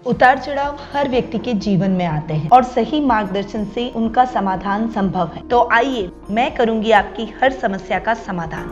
उतार चढ़ाव हर व्यक्ति के जीवन में आते हैं और सही मार्गदर्शन से उनका समाधान संभव है। तो आइए मैं करूंगी आपकी हर समस्या का समाधान।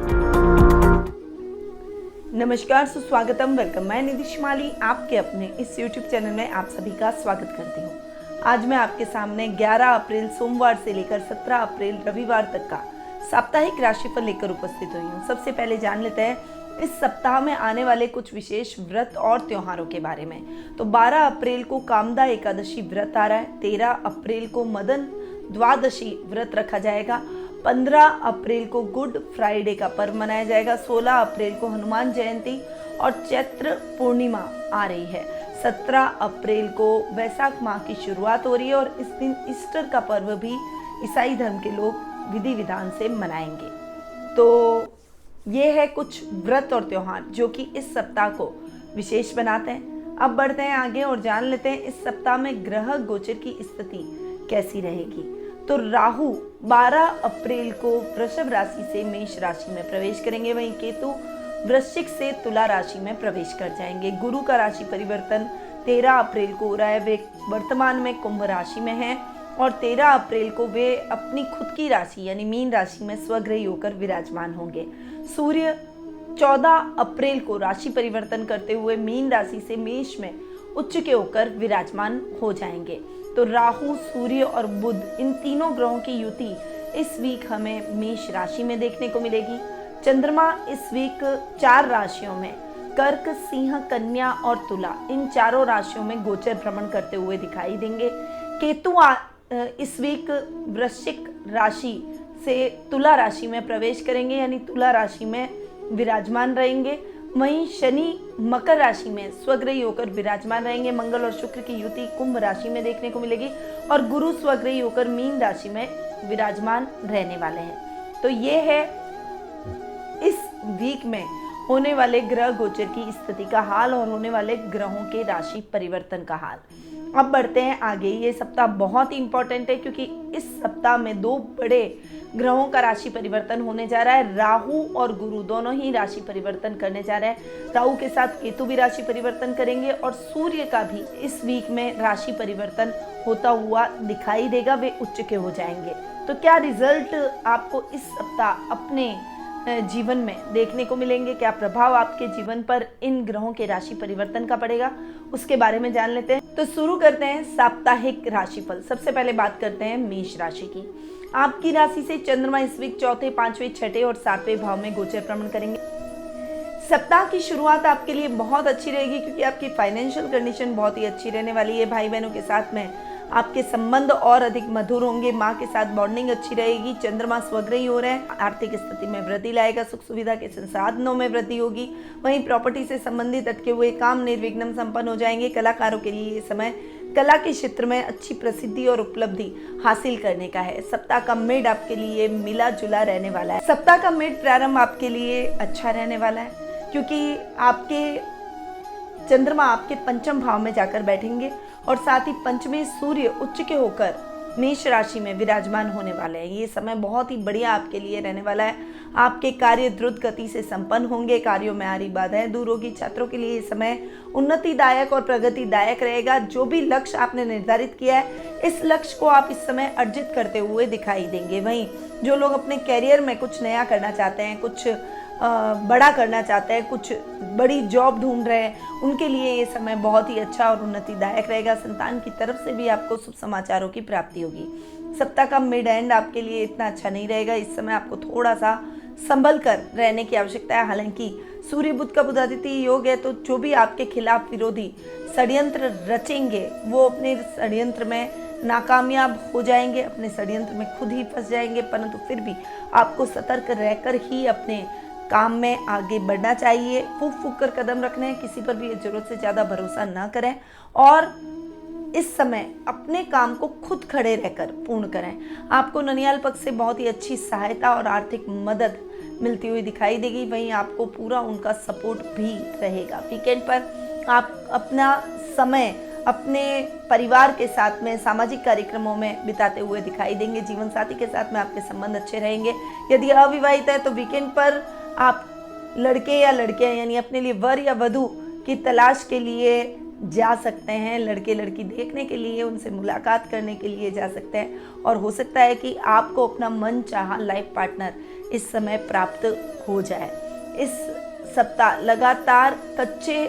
नमस्कार, सुस्वागतम, वेलकम। मैं निधि शिमाली आपके अपने इस YouTube चैनल में आप सभी का स्वागत करती हूँ। आज मैं आपके सामने 11 अप्रैल सोमवार से लेकर 17 अप्रैल रविवार तक का साप्ताहिक राशिफल लेकर उपस्थित हुई हूँ। सबसे पहले जान लेते हैं इस सप्ताह में आने वाले कुछ विशेष व्रत और त्योहारों के बारे में। तो 12 अप्रैल को कामदा एकादशी व्रत आ रहा है। 13 अप्रैल को मदन द्वादशी व्रत रखा जाएगा। 15 अप्रैल को गुड फ्राइडे का पर्व मनाया जाएगा। 16 अप्रैल को हनुमान जयंती और चैत्र पूर्णिमा आ रही है। 17 अप्रैल को वैशाख माह की शुरुआत हो रही है और इस दिन ईस्टर का पर्व भी ईसाई धर्म के लोग विधि विधान से मनाएंगे। तो ये है कुछ व्रत और त्योहार जो कि इस सप्ताह को विशेष बनाते हैं। अब बढ़ते हैं आगे और जान लेते हैं इस सप्ताह में ग्रह गोचर की स्थिति कैसी रहेगी। तो राहु 12 अप्रैल को वृषभ राशि से मेष राशि में प्रवेश करेंगे। वहीं केतु वृश्चिक से तुला राशि में प्रवेश कर जाएंगे। गुरु का राशि परिवर्तन 13 अप्रैल को हो रहा है। वे वर्तमान में कुंभ राशि में हैं और 13 अप्रैल को वे अपनी खुद की राशि यानी मीन राशि में स्वग्रही होकर विराजमान होंगे। सूर्य 14 अप्रैल को राशि परिवर्तन करते हुए मीन राशि से मेष में उच्च के होकर विराजमान हो जाएंगे। तो राहु, सूर्य और बुध, इन तीनों ग्रहों की युति इस वीक हमें मेष राशि में देखने को मिलेगी। चंद्रमा इस वीक 4 राशियों में कर्क, सिंह, कन्या और तुला, इन चारों राशियों में गोचर भ्रमण करते हुए दिखाई देंगे। केतु इस वीक वृश्चिक राशि से तुला राशि में प्रवेश करेंगे यानी तुला राशि में विराजमान रहेंगे। वहीं शनि मकर राशि में स्वग्रही होकर विराजमान रहेंगे। मंगल और शुक्र की युति कुंभ राशि में देखने को मिलेगी और गुरु स्वग्रही होकर मीन राशि में विराजमान रहने वाले हैं। तो ये है इस वीक में होने वाले ग्रह गोचर की स्थिति का हाल और होने वाले ग्रहों के राशि परिवर्तन का हाल। अब बढ़ते हैं आगे। ये सप्ताह बहुत ही इंपॉर्टेंट है क्योंकि इस सप्ताह में 2 बड़े ग्रहों का राशि परिवर्तन होने जा रहा है। राहु और गुरु दोनों ही राशि परिवर्तन करने जा रहे हैं। राहु के साथ केतु भी राशि परिवर्तन करेंगे और सूर्य का भी इस वीक में राशि परिवर्तन होता हुआ दिखाई देगा। वे उच्च के हो जाएंगे। तो क्या रिजल्ट आपको इस सप्ताह अपने जीवन में देखने को मिलेंगे, क्या प्रभाव आपके जीवन पर इन ग्रहों के राशि परिवर्तन का पड़ेगा, उसके बारे में जान लेते हैं। तो शुरू करते हैं साप्ताहिक राशिफल। सबसे पहले बात करते हैं मेष राशि की। आपकी राशि से चंद्रमा इस वीक 4थे, 5वें, 6ठे और 7वें भाव में गोचर भ्रमण करेंगे। सप्ताह की शुरुआत आपके लिए बहुत अच्छी रहेगी क्योंकि आपकी फाइनेंशियल कंडीशन बहुत ही अच्छी रहने वाली है। भाई बहनों के साथ में आपके संबंध और अधिक मधुर होंगे। माँ के साथ बॉन्डिंग अच्छी रहेगी। चंद्रमा स्वग्रही हो रहे हैं, आर्थिक स्थिति में वृद्धि लाएगा। सुख सुविधा के संसाधनों में वृद्धि होगी। वहीं प्रॉपर्टी से संबंधित अटके हुए काम निर्विघ्न संपन्न हो जाएंगे। कलाकारों के लिए ये समय कला के क्षेत्र में अच्छी प्रसिद्धि और उपलब्धि हासिल करने का है। सप्ताह का मिड आपके लिए मिला जुला रहने वाला है। सप्ताह का मिड प्रारंभ आपके लिए अच्छा रहने वाला है क्योंकि आपके चंद्रमा आपके पंचम भाव में जाकर बैठेंगे और साथ ही पंचमें सूर्य उच्च के होकर मेष राशि में विराजमान होने वाले हैं। ये समय बहुत ही बढ़िया आपके लिए रहने वाला है। आपके कार्य द्रुत गति से संपन्न होंगे। कार्यों में आ रही बाधाएं दूर होगी। छात्रों के लिए ये समय उन्नतिदायक और प्रगतिदायक रहेगा। जो भी लक्ष्य आपने निर्धारित किया है, इस लक्ष्य को आप इस समय अर्जित करते हुए दिखाई देंगे। वहीं जो लोग अपने कैरियर में कुछ नया करना चाहते हैं, कुछ बड़ा करना चाहते हैं, कुछ बड़ी जॉब ढूंढ रहे हैं, उनके लिए ये समय बहुत ही अच्छा और उन्नतिदायक रहेगा। संतान की तरफ से भी आपको शुभ समाचारों की प्राप्ति होगी। सप्ताह का मिड एंड आपके लिए इतना अच्छा नहीं रहेगा। इस समय आपको थोड़ा सा संभल कर रहने की आवश्यकता है। हालांकि सूर्य बुध का बुधादित्य योग है, तो जो भी आपके खिलाफ विरोधी षड्यंत्र रचेंगे वो अपने षड्यंत्र में नाकामयाब हो जाएंगे, अपने षड्यंत्र में खुद ही फंस जाएंगे। परंतु फिर भी आपको सतर्क रहकर ही अपने काम में आगे बढ़ना चाहिए। फूक फूक कर कदम रखने हैं। किसी पर भी जरूरत से ज़्यादा भरोसा ना करें और इस समय अपने काम को खुद खड़े रहकर पूर्ण करें। आपको ननियाल पक्ष से बहुत ही अच्छी सहायता और आर्थिक मदद मिलती हुई दिखाई देगी। वहीं आपको पूरा उनका सपोर्ट भी रहेगा। वीकेंड पर आप अपना समय अपने परिवार के साथ में सामाजिक कार्यक्रमों में बिताते हुए दिखाई देंगे। जीवन साथी के साथ में आपके संबंध अच्छे रहेंगे। यदि अविवाहित है तो वीकेंड पर आप लड़के या लड़कियां यानी अपने लिए वर या वधू की तलाश के लिए जा सकते हैं, लड़के लड़की देखने के लिए, उनसे मुलाकात करने के लिए जा सकते हैं और हो सकता है कि आपको अपना मनचाहा लाइफ पार्टनर इस समय प्राप्त हो जाए। इस सप्ताह लगातार कच्चे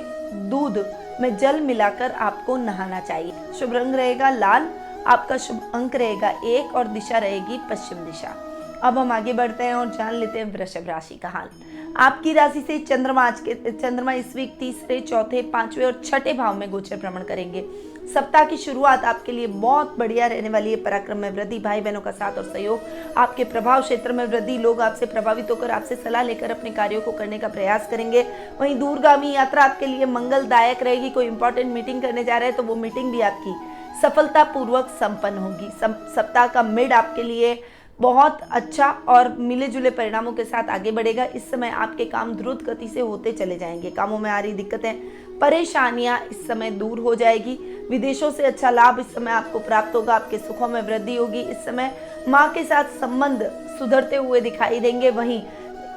दूध में जल मिलाकर आपको नहाना चाहिए। शुभ रंग रहेगा लाल, आपका शुभ अंक रहेगा 1 और दिशा रहेगी पश्चिम दिशा। अब हम आगे बढ़ते हैं और जान लेते हैं वृषभ राशि का हाल। आपकी राशि से चंद्रमा इस वीक तीसरे, चौथे, पांचवें और छठे भाव में गोचर भ्रमण करेंगे। सप्ताह की शुरुआत आपके लिए बहुत बढ़िया रहने वाली है। पराक्रम में वृद्धि, भाई बहनों का साथ और सहयोग, आपके प्रभाव क्षेत्र में वृद्धि, लोग आपसे प्रभावित होकर आपसे सलाह लेकर अपने कार्यों को करने का प्रयास करेंगे। वहीं दूरगामी यात्रा आपके लिए मंगलदायक रहेगी। कोई इंपॉर्टेंट मीटिंग करने जा रहे हैं तो वो मीटिंग भी आपकी सफलतापूर्वक संपन्न होगी। सप्ताह का मिड आपके लिए बहुत अच्छा और मिले जुले परिणामों के साथ आगे बढ़ेगा। इस समय आपके काम द्रुत गति से होते चले जाएंगे। कामों में आ रही दिक्कतें, परेशानियां इस समय दूर हो जाएगी। विदेशों से अच्छा लाभ इस समय आपको प्राप्त होगा। आपके सुखों में वृद्धि होगी। इस समय माँ के साथ संबंध सुधरते हुए दिखाई देंगे। वहीं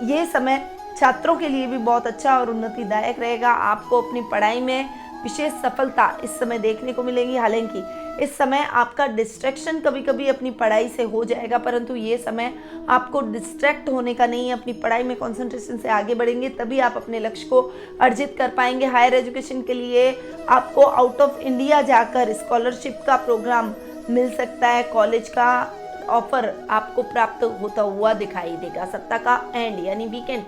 ये समय छात्रों के लिए भी बहुत अच्छा और उन्नतिदायक रहेगा। आपको अपनी पढ़ाई में विशेष सफलता इस समय देखने को मिलेगी। हालांकि इस समय आपका डिस्ट्रैक्शन कभी कभी अपनी पढ़ाई से हो जाएगा, परंतु ये समय आपको डिस्ट्रैक्ट होने का नहीं है। अपनी पढ़ाई में कंसंट्रेशन से आगे बढ़ेंगे, तभी आप अपने लक्ष्य को अर्जित कर पाएंगे। हायर एजुकेशन के लिए आपको आउट ऑफ इंडिया जाकर स्कॉलरशिप का प्रोग्राम मिल सकता है। कॉलेज का ऑफर आपको प्राप्त होता हुआ दिखाई देगा। सप्ताह का एंड यानी वीकेंड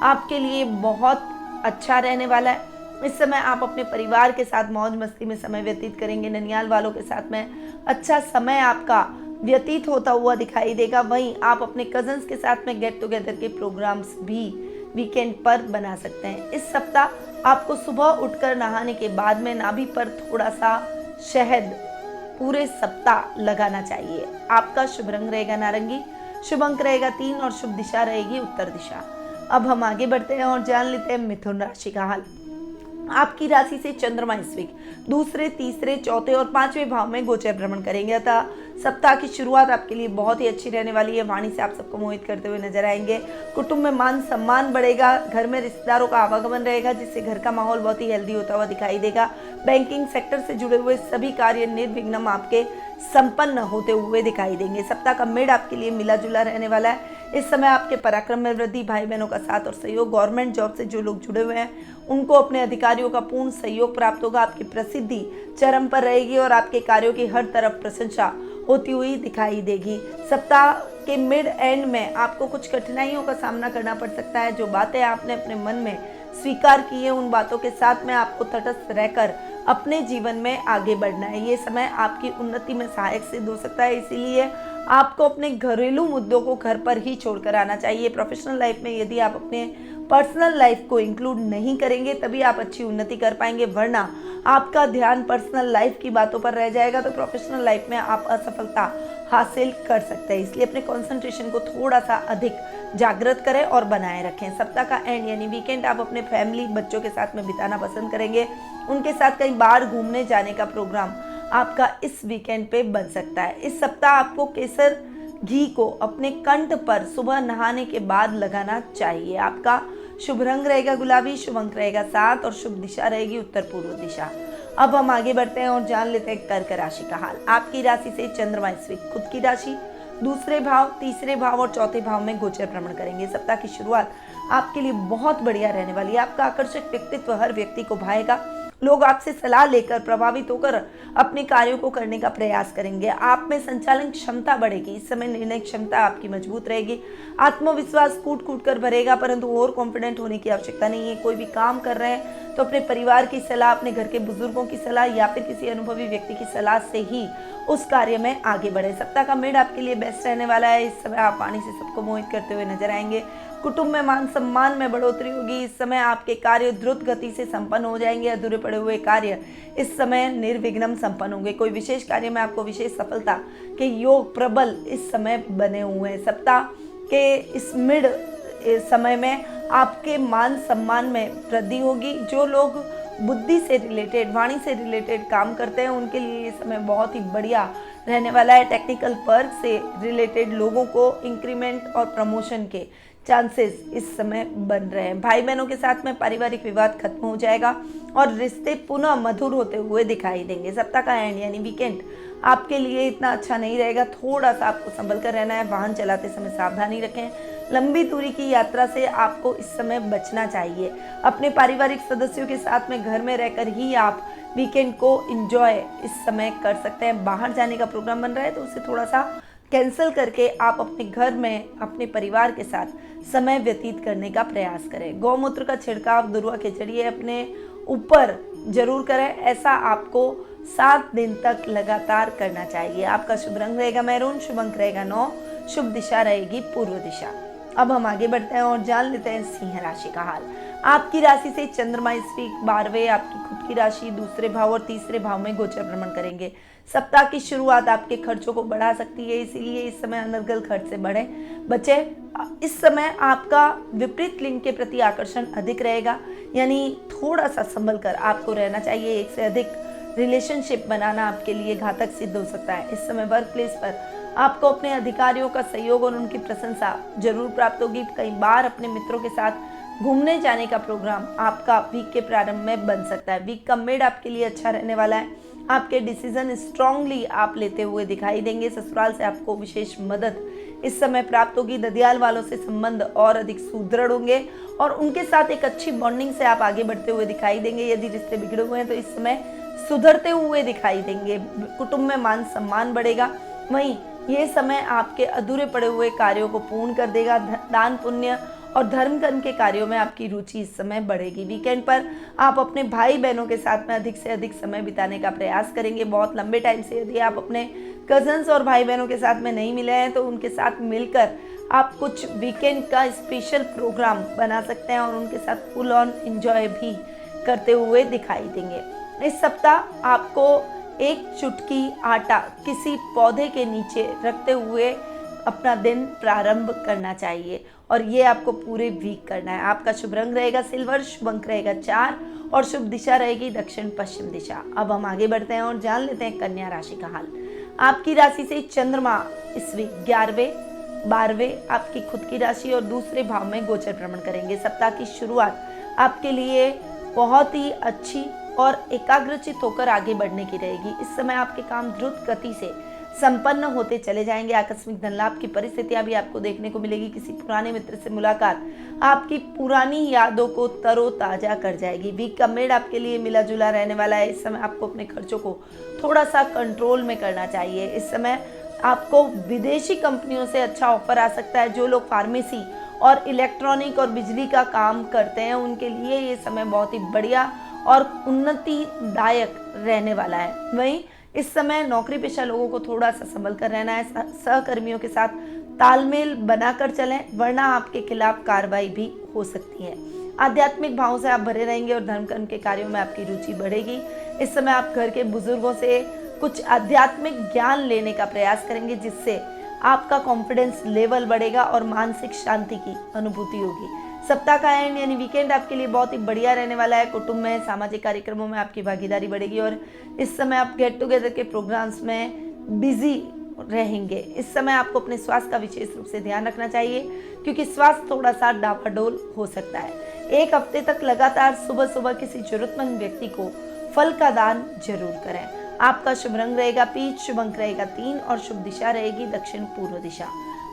आपके लिए बहुत अच्छा रहने वाला है। इस समय आप अपने परिवार के साथ मौज मस्ती में समय व्यतीत करेंगे। ननियाल वालों के साथ में अच्छा समय आपका व्यतीत होता हुआ दिखाई देगा। वहीं आप अपने कजन्स के साथ में गेट टुगेदर के प्रोग्राम्स भी वीकेंड पर बना सकते हैं। इस सप्ताह आपको सुबह उठकर नहाने के बाद में नाभि पर थोड़ा सा शहद पूरे सप्ताह लगाना चाहिए। आपका शुभ रंग रहेगा नारंगी, शुभ अंक रहेगा 3 और शुभ दिशा रहेगी उत्तर दिशा। अब हम आगे बढ़ते हैं और जान लेते हैं मिथुन राशि का हाल। आपकी राशि से चंद्रमा इस वीक दूसरे, तीसरे, चौथे और पांचवें भाव में गोचर भ्रमण करेंगे। अतः सप्ताह की शुरुआत आपके लिए बहुत ही अच्छी रहने वाली है। वाणी से आप सबको मोहित करते हुए नजर आएंगे। कुटुंब में मान सम्मान बढ़ेगा। घर में रिश्तेदारों का आवागमन रहेगा, जिससे घर का माहौल बहुत ही हेल्दी होता हुआ दिखाई देगा। बैंकिंग सेक्टर से जुड़े हुए सभी कार्य निर्विघ्न आपके संपन्न होते हुए दिखाई देंगे। सप्ताह का मिड आपके लिए मिला जुला रहने वाला है। इस समय आपके पराक्रम में वृद्धि, भाई बहनों का साथ और सहयोग, गवर्नमेंट जॉब से जो लोग जुड़े हुए हैं उनको अपने अधिकारियों का पूर्ण सहयोग प्राप्त होगा। आपकी प्रसिद्धि चरम पर रहेगी और आपके कार्यों की हर तरफ प्रशंसा होती हुई दिखाई देगी। सप्ताह के मिड एंड में आपको कुछ कठिनाइयों का सामना करना पड़ सकता है। जो बातें आपने अपने मन में स्वीकार की है, उन बातों के साथ में आपको तटस्थ रहकर अपने जीवन में आगे बढ़ना है। ये समय आपकी उन्नति में सहायक सिद्ध हो सकता है, इसीलिए आपको अपने घरेलू मुद्दों को घर पर ही छोड़कर आना चाहिए। प्रोफेशनल लाइफ में यदि आप अपने पर्सनल लाइफ को इंक्लूड नहीं करेंगे तभी आप अच्छी उन्नति कर पाएंगे, वरना आपका ध्यान पर्सनल लाइफ की बातों पर रह जाएगा तो प्रोफेशनल लाइफ में आप असफलता हासिल कर सकते हैं। इसलिए अपने कंसंट्रेशन को थोड़ा सा अधिक जागृत करें और बनाए रखें। सप्ताह का एंड यानी वीकेंड आप अपने फैमिली, बच्चों के साथ में बिताना पसंद करेंगे। उनके साथ कहीं बाहर घूमने जाने का प्रोग्राम आपका इस वीकेंड पे बन सकता है। इस सप्ताह आपको केसर घी को अपने कंठ पर सुबह नहाने के बाद लगाना चाहिए। आपका शुभ रंग रहेगा गुलाबी, शुभ अंक रहेगा 7 और शुभ दिशा रहेगी उत्तर पूर्व दिशा। अब हम आगे बढ़ते हैं और जान लेते हैं कर्क राशि का हाल। आपकी राशि से चंद्रमा इस वीक खुद की राशि दूसरे भाव, तीसरे भाव और चौथे भाव में गोचर भ्रमण करेंगे। सप्ताह की शुरुआत आपके लिए बहुत बढ़िया रहने वाली है। आपका आकर्षक व्यक्तित्व हर व्यक्ति को भाएगा। लोग आपसे सलाह लेकर प्रभावित होकर अपने कार्यों को करने का प्रयास करेंगे। आप में संचालन क्षमता बढ़ेगी। इस समय निर्णय क्षमता आपकी मजबूत रहेगी। आत्मविश्वास कूट कूट कर भरेगा, परंतु ओवर कॉन्फिडेंट होने की आवश्यकता नहीं है। कोई भी काम कर रहे हैं तो अपने परिवार की सलाह, अपने घर के बुजुर्गों की सलाह या फिर किसी अनुभवी व्यक्ति की सलाह से ही उस कार्य में आगे बढ़े। सप्ताह का मिड आपके लिए बेस्ट रहने वाला है। इस समय आप वाणी से सबको मोहित करते हुए नजर आएंगे। कुटुंब में मान सम्मान में बढ़ोतरी होगी। इस समय आपके कार्य द्रुत गति से संपन्न हो जाएंगे। अधूरे पड़े हुए कार्य इस समय निर्विघ्न संपन्न होंगे। कोई विशेष कार्य में आपको विशेष सफलता के योग प्रबल इस समय बने हुए हैं। सप्ताह के इस मिड समय में आपके मान सम्मान में वृद्धि होगी। जो लोग बुद्धि से रिलेटेड, वाणी से रिलेटेड काम करते हैं उनके लिए ये समय बहुत ही बढ़िया रहने वाला है। टेक्निकल वर्क से रिलेटेड लोगों को इंक्रीमेंट और प्रमोशन के चांसेस इस समय बन रहे हैं। भाई बहनों के साथ में पारिवारिक विवाद खत्म हो जाएगा और रिश्ते पुनः मधुर होते हुए दिखाई देंगे। सप्ताह का एंड यानी वीकेंड आपके लिए इतना अच्छा नहीं रहेगा, थोड़ा सा आपको संभल कर रहना है। वाहन चलाते समय सावधानी रखें। लंबी दूरी की यात्रा से आपको इस समय बचना चाहिए। अपने पारिवारिक सदस्यों के साथ में घर में रहकर ही आप वीकेंड को एंजॉय इस समय कर सकते हैं। बाहर जाने का प्रोग्राम बन रहा है तो उसे थोड़ा सा कैंसिल करके आप अपने घर में अपने परिवार के साथ समय व्यतीत करने का प्रयास करें। गौमूत्र का छिड़काव दुर्वा के जरिए अपने ऊपर जरूर करें। ऐसा आपको 7 दिन तक लगातार करना चाहिए। आपका शुभ रंग रहेगा मैरून, शुभ अंक रहेगा 9, शुभ दिशा रहेगी पूर्व दिशा। अब हम आगे बढ़ते हैं और जान लेते हैं सिंह राशि का हाल। आपकी राशि से चंद्रमा इस वीक 12वें आपकी खुद की राशि दूसरे भाव और तीसरे भाव में गोचर भ्रमण करेंगे। सप्ताह की शुरुआत आपके खर्चों को बढ़ा सकती है, इसीलिए इस समय अनर्गल खर्च से बचे। इस समय आपका विपरीत लिंग के प्रति आकर्षण अधिक रहेगा, यानी थोड़ा सा संभल कर आपको रहना चाहिए। एक से अधिक रिलेशनशिप बनाना आपके लिए घातक सिद्ध हो सकता है। इस समय वर्क प्लेस पर आपको अपने अधिकारियों का सहयोग और उनकी प्रशंसा जरूर प्राप्त होगी। कई बार अपने मित्रों के साथ घूमने जाने का प्रोग्राम आपका वीक के प्रारंभ में बन सकता है। वीक का मिड आपके लिए अच्छा रहने वाला है। आपके डिसीजन स्ट्रांगली आप लेते हुए दिखाई देंगे। ससुराल से आपको विशेष मदद इस समय प्राप्त होगी। ददियाल वालों से संबंध और अधिक सुदृढ़ होंगे और उनके साथ एक अच्छी बॉन्डिंग से आप आगे बढ़ते हुए दिखाई देंगे। यदि रिश्ते बिगड़े हुए हैं तो इस समय सुधरते हुए दिखाई देंगे। कुटुंब में मान सम्मान बढ़ेगा। वहीं ये समय आपके अधूरे पड़े हुए कार्यों को पूर्ण कर देगा। दान पुण्य और धर्म कर्म के कार्यों में आपकी रुचि इस समय बढ़ेगी। वीकेंड पर आप अपने भाई बहनों के साथ में अधिक से अधिक समय बिताने का प्रयास करेंगे। बहुत लंबे टाइम से यदि आप अपने कजन्स और भाई बहनों के साथ में नहीं मिले हैं तो उनके साथ मिलकर आप कुछ वीकेंड का स्पेशल प्रोग्राम बना सकते हैं और उनके साथ फुल ऑन एंजॉय भी करते हुए दिखाई देंगे। इस सप्ताह आपको एक चुटकी आटा किसी पौधे के नीचे रखते हुए अपना दिन प्रारंभ करना चाहिए और ये आपको पूरे वीक करना है। आपका शुभ रंग रहेगा सिल्वर, शुभ अंक रहेगा 4 और शुभ दिशा रहेगी दक्षिण पश्चिम दिशा। अब हम आगे बढ़ते हैं और जान लेते हैं कन्या राशि का हाल। आपकी राशि से चंद्रमा इस वीक 11वें 12वें आपकी खुद की राशि और दूसरे भाव में गोचर भ्रमण करेंगे। सप्ताह की शुरुआत आपके लिए बहुत ही अच्छी और एकाग्रचित होकर आगे बढ़ने की रहेगी। इस समय आपके काम द्रुत गति से संपन्न होते चले जाएंगे। आकस्मिक धन लाभ की परिस्थितियां भी आपको देखने को मिलेगी। किसी पुराने मित्र से मुलाकात आपकी पुरानी यादों को तरोताजा कर जाएगी। वीक का मिड आपके लिए मिला जुला रहने वाला है। इस समय आपको अपने खर्चों को थोड़ा सा कंट्रोल में करना चाहिए। इस समय आपको विदेशी कंपनियों से अच्छा ऑफर आ सकता है। जो लोग फार्मेसी और इलेक्ट्रॉनिक और बिजली का काम करते हैं उनके लिए ये समय बहुत ही बढ़िया और उन्नतिदायक रहने वाला है। वहीं इस समय नौकरी पेशा लोगों को थोड़ा सा संभल कर रहना है। सहकर्मियों के साथ तालमेल बनाकर चलें, वरना आपके खिलाफ कार्रवाई भी हो सकती है। आध्यात्मिक भावों से आप भरे रहेंगे और धर्म कर्म के कार्यों में आपकी रुचि बढ़ेगी। इस समय आप घर के बुजुर्गों से कुछ आध्यात्मिक ज्ञान लेने का प्रयास करेंगे, जिससे आपका कॉन्फिडेंस लेवल बढ़ेगा और मानसिक शांति की अनुभूति होगी। सप्ताह का एंड यानी वीकेंड आपके लिए बहुत ही बढ़िया रहने वाला है। कुटुंब में सामाजिक कार्यक्रमों में आपकी भागीदारी बढ़ेगी और इस समय आप गेट टुगेदर के प्रोग्राम्स में बिजी रहेंगे। इस समय आपको अपने स्वास्थ्य का विशेष रूप से ध्यान रखना चाहिए, क्योंकि स्वास्थ्य थोड़ा सा डावाडोल हो सकता है। एक हफ्ते तक लगातार सुबह सुबह किसी जरूरतमंद व्यक्ति को फल का दान जरूर करें। आपका शुभ रंग रहेगा पीच, शुभ अंक रहेगा 3 और शुभ दिशा रहेगी दक्षिण पूर्व दिशा।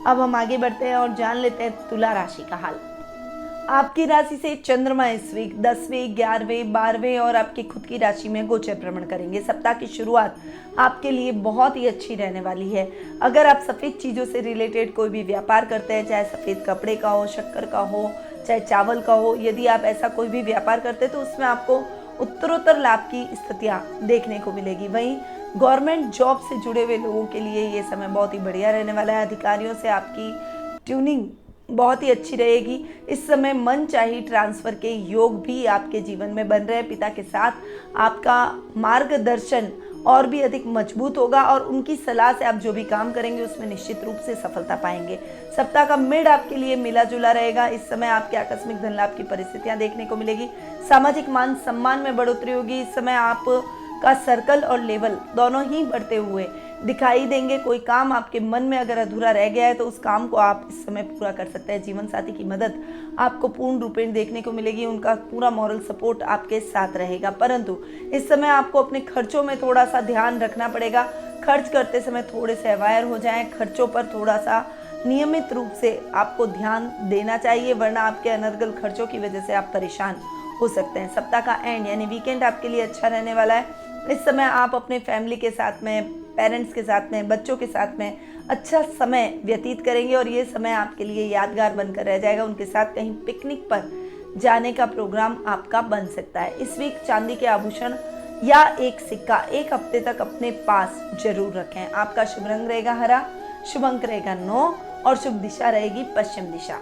अब हम आगे बढ़ते हैं और जान लेते हैं तुला राशि का हाल। आपकी राशि से चंद्रमा इस वीक 10वें 11वें 12वें और आपकी खुद की राशि में गोचर भ्रमण करेंगे। सप्ताह की शुरुआत आपके लिए बहुत ही अच्छी रहने वाली है। अगर आप सफ़ेद चीज़ों से रिलेटेड कोई भी व्यापार करते हैं, चाहे सफ़ेद कपड़े का हो, शक्कर का हो, चाहे चावल का हो, यदि आप ऐसा कोई भी व्यापार करते हैं तो उसमें आपको उत्तरोत्तर लाभ की स्थितियाँ देखने को मिलेगी। वहीं गवर्नमेंट जॉब से जुड़े हुए लोगों के लिए ये समय बहुत ही बढ़िया रहने वाला है। अधिकारियों से आपकी ट्यूनिंग बहुत ही अच्छी रहेगी। इस समय मन चाही ट्रांसफर के योग भी आपके जीवन में बन रहे हैं। पिता के साथ आपका मार्गदर्शन और भी अधिक मजबूत होगा और उनकी सलाह से आप जो भी काम करेंगे उसमें निश्चित रूप से सफलता पाएंगे। सप्ताह का मिड आपके लिए मिला जुला रहेगा। इस समय आपके आकस्मिक धन लाभ की परिस्थितियां देखने को मिलेगी। सामाजिक मान सम्मान में बढ़ोतरी होगी। इस समय आप का सर्कल और लेवल दोनों ही बढ़ते हुए दिखाई देंगे। कोई काम आपके मन में अगर अधूरा रह गया है तो उस काम को आप इस समय पूरा कर सकते हैं। जीवन साथी की मदद आपको पूर्ण रूपेण देखने को मिलेगी, उनका पूरा मॉरल सपोर्ट आपके साथ रहेगा। परंतु इस समय आपको अपने खर्चों में थोड़ा सा ध्यान रखना पड़ेगा। खर्च करते समय थोड़े से अवेयर हो जाएं, खर्चों पर थोड़ा सा नियमित रूप से आपको ध्यान देना चाहिए, वरना आपके अनर्गल खर्चों की वजह से आप परेशान हो सकते हैं। सप्ताह का एंड यानी वीकेंड आपके लिए अच्छा रहने वाला है। इस समय आप अपने फैमिली के साथ में, पेरेंट्स के साथ में, बच्चों के साथ में अच्छा समय व्यतीत करेंगे और ये समय आपके लिए यादगार बनकर रह जाएगा। उनके साथ कहीं पिकनिक पर जाने का प्रोग्राम आपका बन सकता है। इस वीक चांदी के आभूषण या एक सिक्का 1 हफ्ते तक अपने पास जरूर रखें। आपका शुभ रंग रहेगा हरा, शुभ अंक रहेगा 9 और शुभ दिशा रहेगी पश्चिम दिशा।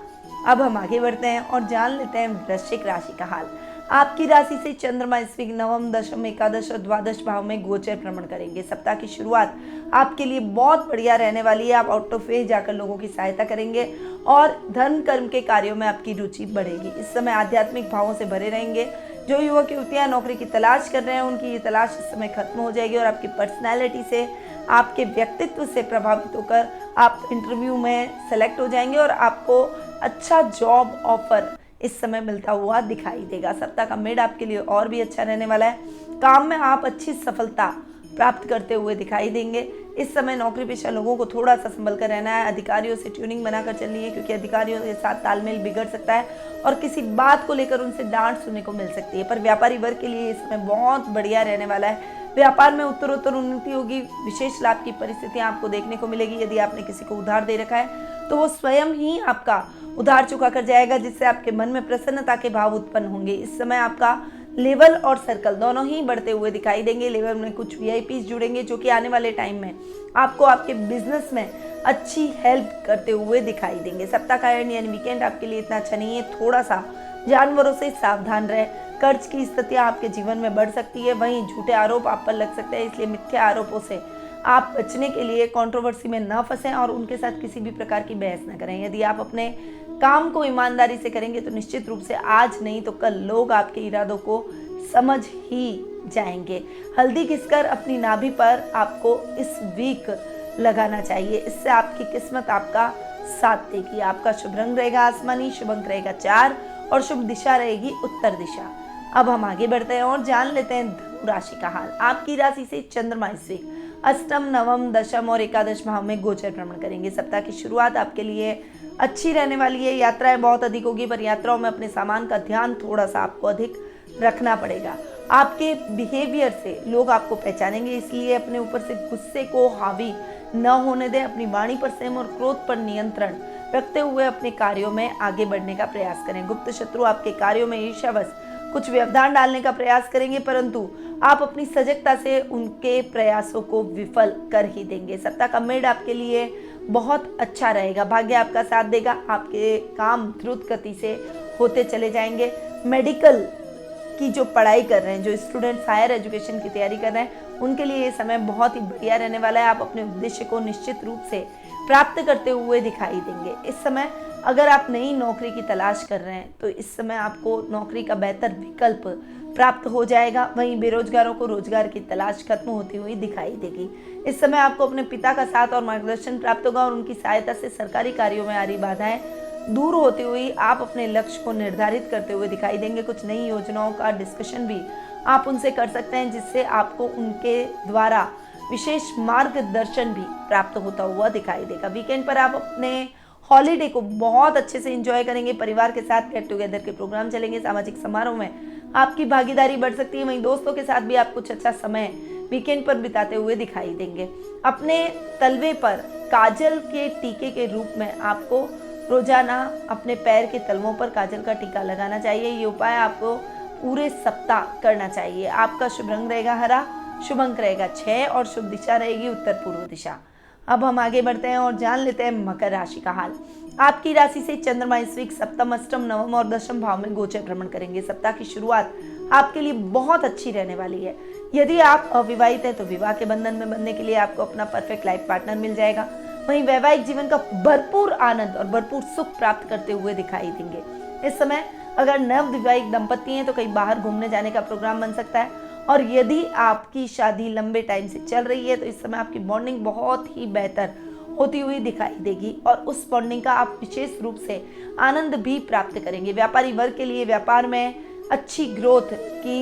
अब हम आगे बढ़ते हैं और जान लेते हैं वृश्चिक राशि का हाल। आपकी राशि से चंद्रमा इस वीक नवम, दशम, एकादश और द्वादश भाव में गोचर भ्रमण करेंगे। सप्ताह की शुरुआत आपके लिए बहुत बढ़िया रहने वाली है। आप आउट ऑफ वे जाकर लोगों की सहायता करेंगे और धर्म कर्म के कार्यों में आपकी रुचि बढ़ेगी। इस समय आध्यात्मिक भावों से भरे रहेंगे। जो युवक युवतियां नौकरी की तलाश कर रहे हैं उनकी ये तलाश इस समय खत्म हो जाएगी और आपकी पर्सनैलिटी से, आपके व्यक्तित्व से प्रभावित होकर आप इंटरव्यू में सेलेक्ट हो जाएंगे और आपको अच्छा जॉब ऑफर इस समय मिलता हुआ दिखाई देगा। सप्ताह का मिड आपके लिए और भी अच्छा रहने वाला है। काम में आप अच्छी सफलता प्राप्त करते हुए दिखाई देंगे। इस समय नौकरी पेशा लोगों को थोड़ा सा संभल कर रहना है। अधिकारियों से ट्यूनिंग बनाकर चलनी है, क्योंकि अधिकारियों के साथ तालमेल बिगड़ सकता है और किसी बात को लेकर उनसे डांट सुनने को मिल सकती है। पर व्यापारी वर्ग के लिए इस समय बहुत बढ़िया रहने वाला है। व्यापार में उत्तरोत्तर उन्नति होगी। विशेष लाभ की परिस्थितियां आपको देखने को मिलेगी। यदि आपने किसी को उधार दे रखा है तो वो स्वयं ही आपका उधार चुका कर जाएगा, जिससे आपके मन में प्रसन्नता के भाव उत्पन्न होंगे। इस समय आपका लेवल और सर्कल दोनों ही बढ़ते हुए दिखाई देंगे। लेवल में कुछ वीआईपीज जुड़ेंगे जो कि आने वाले टाइम में आपको आपके बिजनेस में अच्छी हेल्प करते हुए दिखाई देंगे। सप्ताह का एंड यानी वीकेंड आपके लिए इतना अच्छा नहीं है। थोड़ा सा जानवरों से सावधान रहे। कर्ज की स्थितियां आपके जीवन में बढ़ सकती है। वहीं झूठे आरोप आप पर लग सकते हैं, इसलिए मिथ्या आरोपों से आप बचने के लिए कंट्रोवर्सी में न फंसें और उनके साथ किसी भी प्रकार की बहस न करें। यदि आप अपने काम को ईमानदारी से करेंगे तो निश्चित रूप से आज नहीं तो कल लोग आपके इरादों को समझ ही जाएंगे। हल्दी घिसकर अपनी नाभि पर आपको इस वीक लगाना चाहिए, इससे आपकी किस्मत आपका साथ देगी। आपका शुभ रंग रहेगा आसमानी, शुभ अंक रहेगा 4 और शुभ दिशा रहेगी उत्तर दिशा। अब हम आगे बढ़ते हैं और जान लेते हैं धनु राशि का हाल। आपकी राशि से चंद्रमा इस वीक अष्टम, नवम, दशम और एकादश भाव में गोचर भ्रमण करेंगे। सप्ताह की शुरुआत आपके लिए अच्छी रहने वाली है। यात्राएं बहुत अधिक होगी, पर यात्राओं में अपने सामान का ध्यान थोड़ा सा आपको अधिक रखना पड़ेगा। आपके बिहेवियर से लोग आपको पहचानेंगे, इसलिए अपने ऊपर से गुस्से को हावी न होने दें। अपनी वाणी पर संयम और क्रोध पर नियंत्रण रखते हुए अपने कार्यों में आगे बढ़ने का प्रयास करें। गुप्त शत्रु आपके कार्यों में ईर्ष्यावश कुछ व्यवधान डालने का प्रयास करेंगे, परंतु आप अपनी सजगता से उनके प्रयासों को विफल कर ही देंगे। सप्ताह का मिड आपके लिए बहुत अच्छा रहेगा। भाग्य आपका साथ देगा। आपके काम द्रुत गति से होते चले जाएंगे। मेडिकल की जो पढ़ाई कर रहे हैं, जो स्टूडेंट्स हायर एजुकेशन की तैयारी कर रहे हैं, उनके लिए ये समय बहुत ही बढ़िया रहने वाला है। आप अपने उद्देश्य को निश्चित रूप से प्राप्त करते हुए दिखाई देंगे। इस समय अगर आप नई नौकरी की तलाश कर रहे हैं तो इस समय आपको नौकरी का बेहतर विकल्प प्राप्त हो जाएगा। वहीं बेरोजगारों को रोजगार की तलाश खत्म होती हुई दिखाई देगी। इस समय आपको अपने पिता का साथ और मार्गदर्शन प्राप्त होगा और उनकी सहायता से सरकारी कार्यों में आ रही बाधाएं दूर होती हुई आप अपने लक्ष्य को निर्धारित करते हुए दिखाई देंगे। कुछ नई योजनाओं का डिस्कशन भी आप उनसे कर सकते हैं, जिससे आपको उनके द्वारा विशेष मार्गदर्शन भी प्राप्त होता हुआ दिखाई देगा। वीकेंड पर आप अपने हॉलीडे को बहुत अच्छे से एंजॉय करेंगे। परिवार के साथ गेट टुगेदर के प्रोग्राम चलेंगे। सामाजिक समारोह में आपकी भागीदारी बढ़ सकती है। वहीं दोस्तों के साथ भी आप कुछ अच्छा समय वीकेंड पर बिताते हुए दिखाई देंगे। अपने तलवे पर काजल के टीके के रूप में आपको रोजाना अपने पैर के तलवों पर काजल का टीका लगाना चाहिए। ये उपाय आपको पूरे सप्ताह करना चाहिए। आपका शुभ रंग रहेगा हरा, शुभ अंक रहेगा 6 और शुभ दिशा रहेगी उत्तर पूर्व दिशा। अब हम आगे बढ़ते हैं और जान लेते हैं मकर राशि का हाल। आपकी राशि से चंद्रमा इस वीक सप्तम, अष्टम, नवम और दशम भाव में गोचर भ्रमण करेंगे। सप्ताह की शुरुआत आपके लिए बहुत अच्छी रहने वाली है। यदि आप अविवाहित हैं तो विवाह के बंधन में बंधने के लिए आपको अपना परफेक्ट लाइफ पार्टनर मिल जाएगा। वहीं वैवाहिक जीवन का भरपूर आनंद और भरपूर सुख प्राप्त करते हुए दिखाई देंगे। इस समय अगर नव विवाहित दंपति हैं तो कहीं बाहर घूमने जाने का प्रोग्राम बन सकता है और यदि आपकी शादी लंबे टाइम से चल रही है तो इस समय आपकी बॉन्डिंग बहुत ही बेहतर होती हुई दिखाई देगी और उस बॉन्डिंग का आप विशेष रूप से आनंद भी प्राप्त करेंगे। व्यापारी वर्ग के लिए व्यापार में अच्छी ग्रोथ की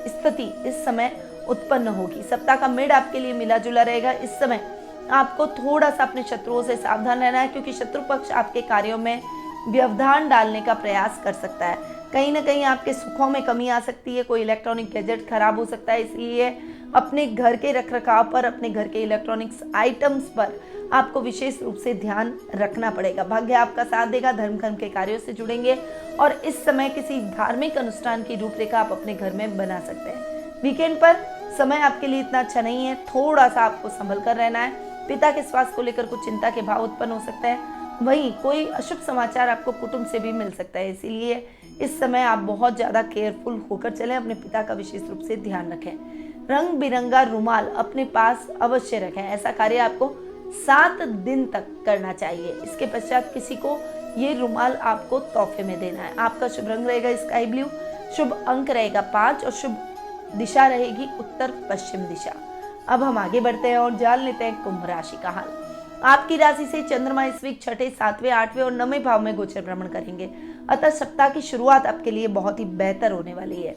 स्थिति इस समय उत्पन्न होगी। सप्ताह का मिड आपके लिए मिला जुला रहेगा। इस समय आपको थोड़ा सा अपने शत्रुओं से सावधान रहना है, क्योंकि शत्रु पक्ष आपके कार्यों में व्यवधान डालने का प्रयास कर सकता है। कहीं ना कहीं आपके सुखों में कमी आ सकती है, कोई इलेक्ट्रॉनिक गैजेट खराब हो सकता है, इसलिए अपने घर के रखरखाव पर, अपने घर के इलेक्ट्रॉनिक्स आइटम्स पर आपको विशेष रूप से ध्यान रखना पड़ेगा। भाग्य आपका साथ देगा, धर्म के कार्यों से जुड़ेंगे और इस समय किसी धार्मिक अनुष्ठान की रूपरेखा आप अपने घर में बना सकते हैं। वीकेंड पर समय आपके लिए इतना अच्छा नहीं है, थोड़ा सा आपको संभल कर रहना है। पिता के स्वास्थ्य को लेकर कुछ चिंता के भाव उत्पन्न हो सकते हैं। वहीं कोई अशुभ समाचार आपको कुटुंब से भी मिल सकता है, इसीलिए इस समय आप बहुत ज़्यादा केयरफुल होकर चलें। अपने पिता का विशेष रूप से ध्यान रखें। रंग बिरंगा रुमाल अपने पास अवश्य रखें। ऐसा कार्य आपको 7 दिन तक करना चाहिए। इसके पश्चात किसी को ये रुमाल आपको तोहफे में देना है। आपका शुभ रंग रहेगा स्काई ब्लू, शुभ अंक रहेगा 5 और शुभ दिशा रहेगी उत्तर पश्चिम दिशा। अब हम आगे बढ़ते हैं और जान लेते हैं कुंभ राशि का हाल। आपकी राशि से चंद्रमा इस वीक 6, 7, 8वें और 9वें भाव में गोचर भ्रमण करेंगे, अतः सप्ताह की शुरुआत आपके लिए बहुत ही बेहतर होने वाली है।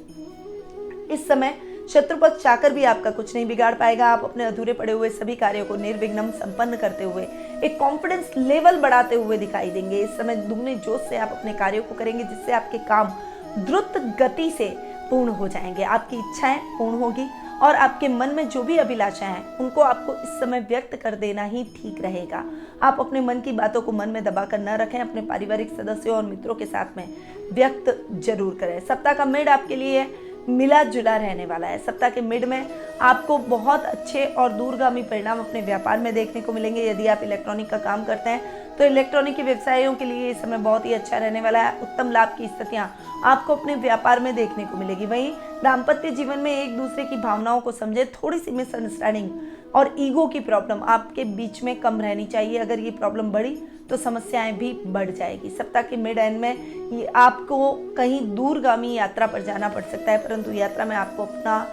इस समय शत्रु पक्ष चाकर भी आपका कुछ नहीं बिगाड़ पाएगा। आप अपने अधूरे पड़े हुए सभी कार्यों को निर्विघ्न संपन्न करते हुए एक कॉन्फिडेंस लेवल बढ़ाते हुए दिखाई देंगे। इस समय दुगने जोश से आप अपने कार्यों को करेंगे, जिससे आपके काम द्रुत गति से पूर्ण हो जाएंगे। आपकी इच्छाएं पूर्ण होगी और आपके मन में जो भी अभिलाषाएं हैं उनको आपको इस समय व्यक्त कर देना ही ठीक रहेगा। आप अपने मन की बातों को मन में दबा कर न रखें, अपने पारिवारिक सदस्यों और मित्रों के साथ में व्यक्त जरूर करें। सप्ताह का मिड आपके लिए मिला जुला रहने वाला है। सप्ताह के मिड में आपको बहुत अच्छे और दूरगामी परिणाम अपने व्यापार में देखने को मिलेंगे। यदि आप इलेक्ट्रॉनिक का काम करते हैं तो इलेक्ट्रॉनिक के व्यवसायियों के लिए इस समय बहुत ही अच्छा रहने वाला है। उत्तम लाभ की स्थितियां आपको अपने व्यापार में देखने को मिलेगी। वहीं दाम्पत्य जीवन में एक दूसरे की भावनाओं को समझे, थोड़ी सी मिसअंडरस्टैंडिंग और ईगो की प्रॉब्लम आपके बीच में कम रहनी चाहिए। अगर ये प्रॉब्लम बढ़ी तो समस्याएं भी बढ़ जाएगी। सप्ताह के मिड एंड में ये आपको कहीं दूरगामी यात्रा पर जाना पड़ सकता है, परंतु यात्रा में आपको अपना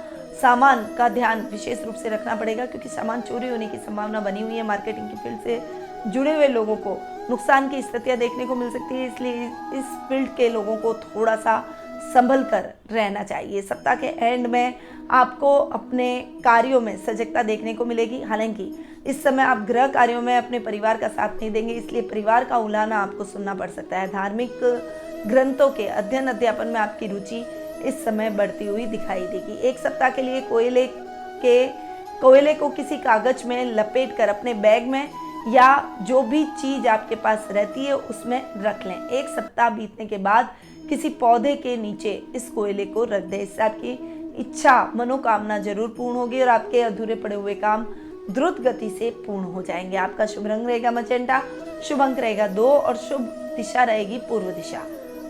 सामान का ध्यान विशेष रूप से रखना पड़ेगा, क्योंकि सामान चोरी होने की संभावना बनी हुई है। मार्केटिंग की फील्ड से जुड़े हुए लोगों को नुकसान की स्थितियां देखने को मिल सकती है, इसलिए इस फील्ड के लोगों को थोड़ा सा संभल कर रहना चाहिए। सप्ताह के एंड में आपको अपने कार्यों में सजगता देखने को मिलेगी। हालांकि इस समय आप गृह कार्यों में अपने परिवार का साथ नहीं देंगे, इसलिए परिवार का उलाहना आपको सुनना पड़ सकता है। धार्मिक ग्रंथों के अध्ययन अध्यापन में आपकी रुचि इस समय बढ़ती हुई दिखाई देगी। एक सप्ताह के लिए कोयले को किसी कागज में लपेट कर अपने बैग में या जो भी चीज आपके पास रहती है उसमें रख लें। एक सप्ताह बीतने के बाद किसी पौधे के नीचे इस कोयले को रख दें। इससे आपकी इच्छा मनोकामना जरूर पूर्ण होगी और आपके अधूरे पड़े हुए काम द्रुत गति से पूर्ण हो जाएंगे। आपका शुभ रंग रहेगा मजेंटा, शुभ अंक रहेगा 2 और शुभ दिशा रहेगी पूर्व दिशा।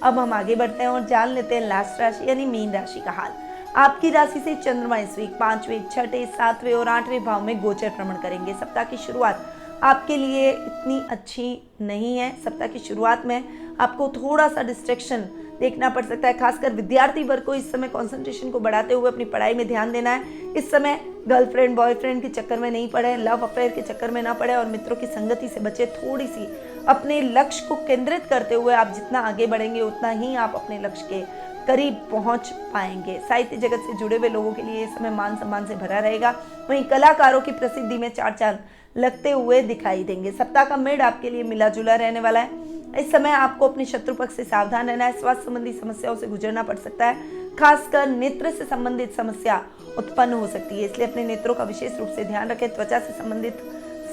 अब हम आगे बढ़ते हैं और जान लेते हैं लास्ट राशि यानी मीन राशि का हाल। आपकी राशि से चंद्रमा इस वीक 5वें, 6ठे, 7वें और 8वें भाव में गोचर भ्रमण करेंगे। सप्ताह की शुरुआत आपके लिए इतनी अच्छी नहीं है। सप्ताह की शुरुआत में आपको थोड़ा सा डिस्ट्रैक्शन देखना पड़ सकता है। खासकर विद्यार्थी वर्ग को इस समय कंसंट्रेशन को बढ़ाते हुए अपनी पढ़ाई में ध्यान देना है। इस समय गर्लफ्रेंड बॉयफ्रेंड के चक्कर में नहीं पड़े, लव अफेयर के चक्कर में ना पड़े और मित्रों की संगति से बचे। थोड़ी सी अपने लक्ष्य को केंद्रित करते हुए आप जितना आगे बढ़ेंगे उतना ही आप अपने लक्ष्य के करीब पहुंच पाएंगे। साहित्य जगत से जुड़े हुए लोगों के लिए इस समय मान सम्मान से भरा रहेगा। वहीं कलाकारों की प्रसिद्धि में 4 चांद लगते हुए दिखाई देंगे। सप्ताह का मिड आपके लिए मिला जुला रहने वाला है। इस समय आपको अपने शत्रु पक्ष से सावधान रहना है। स्वास्थ्य संबंधी समस्याओं से गुजरना पड़ सकता है, खासकर नेत्र से संबंधित समस्या उत्पन्न हो सकती है, इसलिए अपने नेत्रों का विशेष रूप से ध्यान रखें। त्वचा से संबंधित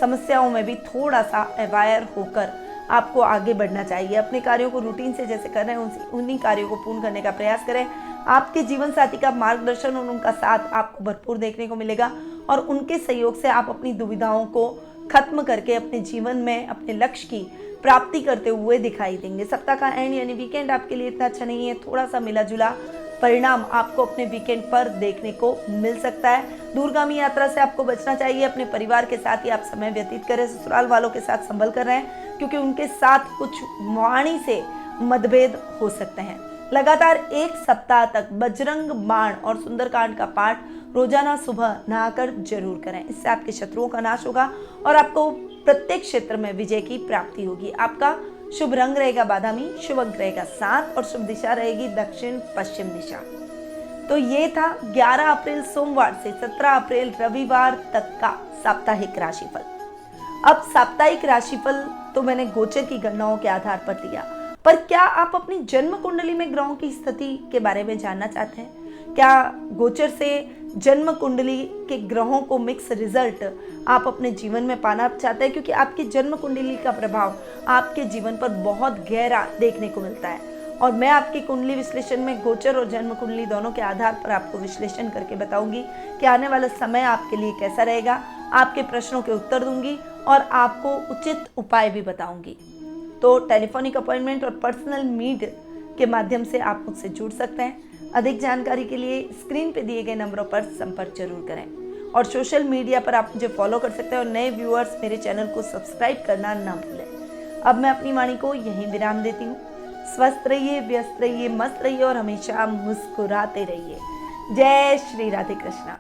समस्याओं में भी थोड़ा सा अवेयर होकर आपको आगे बढ़ना चाहिए। अपने कार्यों को रूटीन से जैसे कर रहे हैं उन्हीं कार्यों को पूर्ण करने का प्रयास करें। आपके जीवन साथी का मार्गदर्शन और उनका साथ आपको भरपूर देखने को मिलेगा और उनके सहयोग से आप अपनी दुविधाओं को खत्म करके अपने जीवन में अपने लक्ष्य की प्राप्ति करते हुए दिखाई देंगे। सप्ताह का एंड यानी वीकेंड आपके लिए इतना अच्छा नहीं है। थोड़ा सा मिला जुला परिणाम आपको अपने वीकेंड पर देखने को मिल सकता है। दूरगामी यात्रा से आपको बचना चाहिए। अपने परिवार के साथ ही आप समय व्यतीत करें। ससुराल वालों के साथ संभल कर रहे हैं, क्योंकि उनके साथ कुछ वाणी से मतभेद हो सकते हैं। लगातार 1 सप्ताह तक बजरंग बाण और सुंदरकांड का पाठ रोजाना सुबह नहाकर जरूर करें। इससे आपके शत्रुओं का नाश होगा और आपको प्रत्येक क्षेत्र में विजय की प्राप्ति होगी। आपका शुभ रंग रहेगा बादामी, शुभ अंक रहेगा 7 और शुभ दिशा रहेगी दक्षिण पश्चिम दिशा। तो ये था 11 अप्रैल सोमवार से 17 अप्रैल रविवार तक का साप्ताहिक राशिफल। अब साप्ताहिक राशिफल तो मैंने गोचर की गणनाओं के आधार पर दिया, पर क्या आप अपनी जन्म कुंडली में ग्रहों की स्थिति के बारे में जानना चाहते हैं? क्या गोचर से जन्म कुंडली के ग्रहों को मिक्स रिजल्ट आप अपने जीवन में पाना चाहते हैं? क्योंकि आपकी जन्म कुंडली का प्रभाव आपके जीवन पर बहुत गहरा देखने को मिलता है और मैं आपकी कुंडली विश्लेषण में गोचर और जन्म कुंडली दोनों के आधार पर आपको विश्लेषण करके बताऊंगी कि आने वाला समय आपके लिए कैसा रहेगा। आपके प्रश्नों के उत्तर दूंगी और आपको उचित उपाय भी बताऊंगी। तो टेलीफोनिक अपॉइंटमेंट और पर्सनल मीट के माध्यम से आप मुझसे जुड़ सकते हैं। अधिक जानकारी के लिए स्क्रीन पे दिए गए नंबरों पर संपर्क जरूर करें और सोशल मीडिया पर आप मुझे फॉलो कर सकते हैं और नए व्यूअर्स मेरे चैनल को सब्सक्राइब करना ना भूलें। अब मैं अपनी वाणी को यहीं विराम देती हूँ। स्वस्थ रहिए, व्यस्त रहिए, मस्त रहिए और हमेशा मुस्कुराते रहिए। जय श्री राधे कृष्णा।